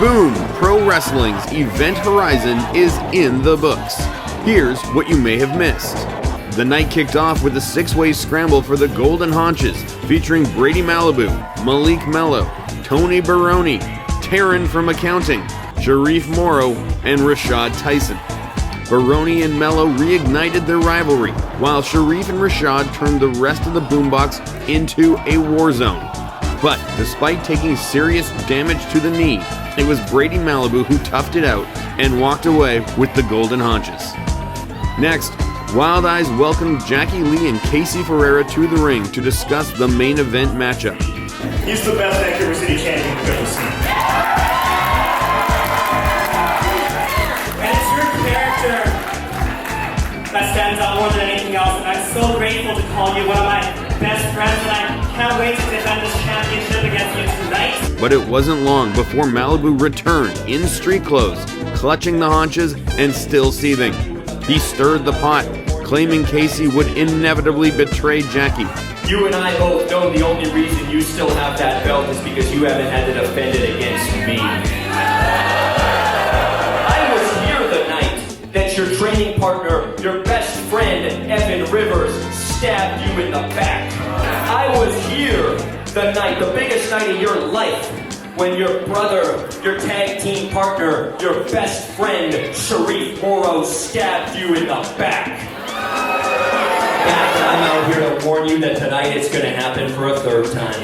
Boom! Pro Wrestling's event horizon is in the books. Here's what you may have missed. The night kicked off with a six-way scramble for the Golden Haunches, featuring Brady Malibu, Malik Mello, Tony Baroni, Taryn from Accounting, Sharif Morrow, and Rashad Tyson. Baroni and Mello reignited their rivalry, while Sharif and Rashad turned the rest of the boombox into a war zone. But despite taking serious damage to the knee, it was Brady Malibu who toughed it out and walked away with the Golden Haunches. Next, Wild Eyes welcomed Jackie Lee and Casey Ferreira to the ring to discuss the main event matchup. He's the best Vancouver City champion we've ever seen. And it's your character that stands out more than anything else, and I'm so grateful to call you one of my best friends, and I can't wait to defend this championship against you tonight. But it wasn't long before Malibu returned in street clothes, clutching the haunches and still seething. He stirred the pot, claiming Casey would inevitably betray Jackie. You and I both know the only reason you still have that belt is because you haven't had to defend it against me. I was here the night that your training partner, your best friend, Evan Rivers, stabbed you in the back. I was here the night, the biggest night of your life, when your brother, your tag team partner, your best friend, Sharif Morrow, stabbed you in the back. I'm out here to warn you that tonight it's going to happen for a third time.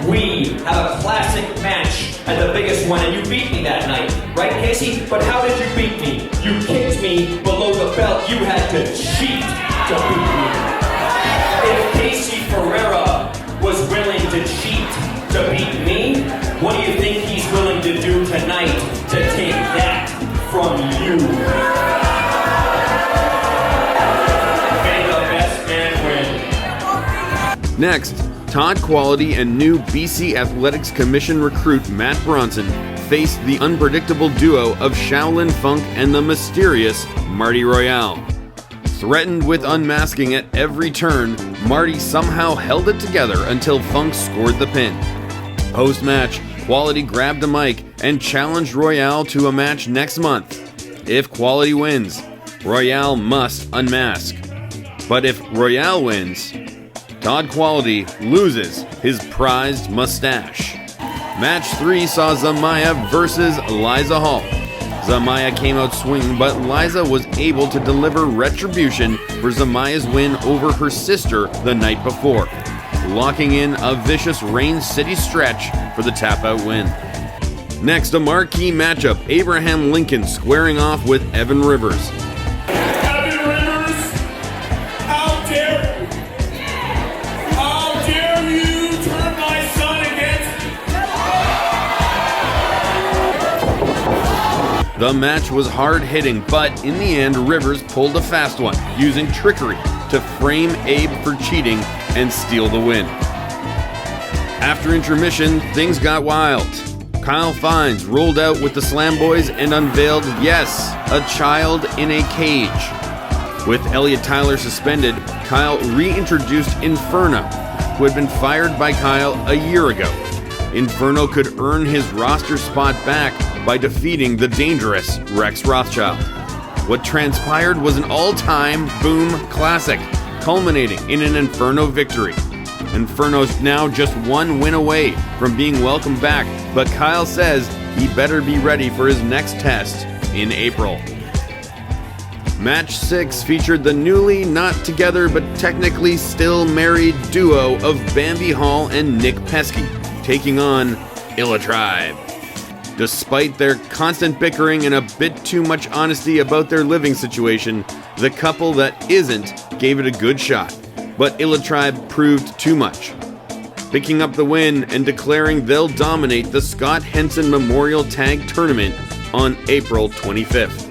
We have a classic match at the biggest one, and you beat me that night, right, Casey? But how did you beat me? You kicked me below the belt. You had to cheat to beat me. If Casey Ferreira was willing to cheat to beat me, what do you think he's willing to do tonight to take that from you? May the best man win. Next, Todd Quality and new BC Athletics Commission recruit Matt Bronson faced the unpredictable duo of Shaolin Funk and the mysterious Marty Royale. Threatened with unmasking at every turn, Marty somehow held it together until Funk scored the pin. Post-match, Quality grabbed a mic and challenged Royale to a match next month. If Quality wins, Royale must unmask. But if Royale wins, Todd Quality loses his prized mustache. Match 3 saw Zamaya versus Liza Hall. Zamaya came out swinging, but Liza was able to deliver retribution for Zamaya's win over her sister the night before, locking in a vicious Rain City stretch for the tap-out win. Next, a marquee matchup, Abraham Lincoln squaring off with Evan Rivers. Evan Rivers, how dare you? How dare you turn my son against me? The match was hard-hitting, but in the end, Rivers pulled a fast one, using trickery to frame Abe for cheating and steal the win. After intermission, things got wild. Kyle Fines rolled out with the Slam Boys and unveiled, yes, a child in a cage. With Elliot Tyler suspended, Kyle reintroduced Inferno, who had been fired by Kyle a year ago. Inferno could earn his roster spot back by defeating the dangerous Rex Rothschild. What transpired was an all-time Boom classic, culminating in an Inferno victory. Inferno's now just one win away from being welcomed back, but Kyle says he better be ready for his next test in April. Match 6 featured the newly not together but technically still married duo of Bambi Hall and Nick Pesky, taking on Illet Tribe. Despite their constant bickering and a bit too much honesty about their living situation, the couple that isn't gave it a good shot, but Illet Tribe proved too much, picking up the win and declaring they'll dominate the Scott Henson Memorial Tag Tournament on April 25th.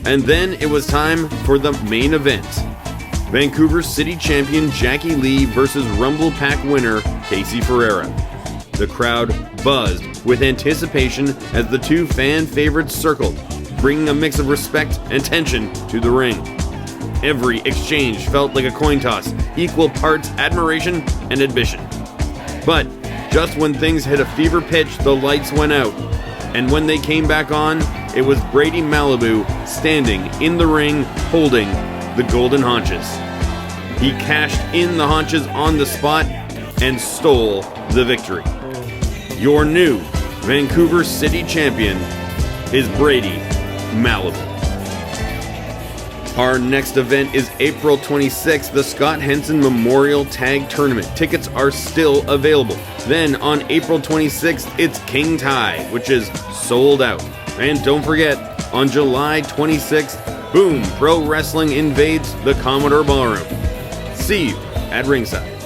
And then it was time for the main event. Vancouver City Champion Jackie Lee versus Rumble Pack winner Casey Ferreira. The crowd buzzed with anticipation as the two fan favorites circled, bringing a mix of respect and tension to the ring. Every exchange felt like a coin toss, equal parts admiration and admission. But just when things hit a fever pitch, the lights went out. And when they came back on, it was Brady Malibu standing in the ring holding the golden haunches. He cashed in the haunches on the spot and stole the victory. Your new Vancouver City champion is Brady Malibu. Our next event is April 26th, the Scott Henson Memorial Tag Tournament. Tickets are still available. Then on April 26th, it's King Tai, which is sold out. And don't forget, on July 26th, boom, pro wrestling invades the Commodore Ballroom. See you at ringside.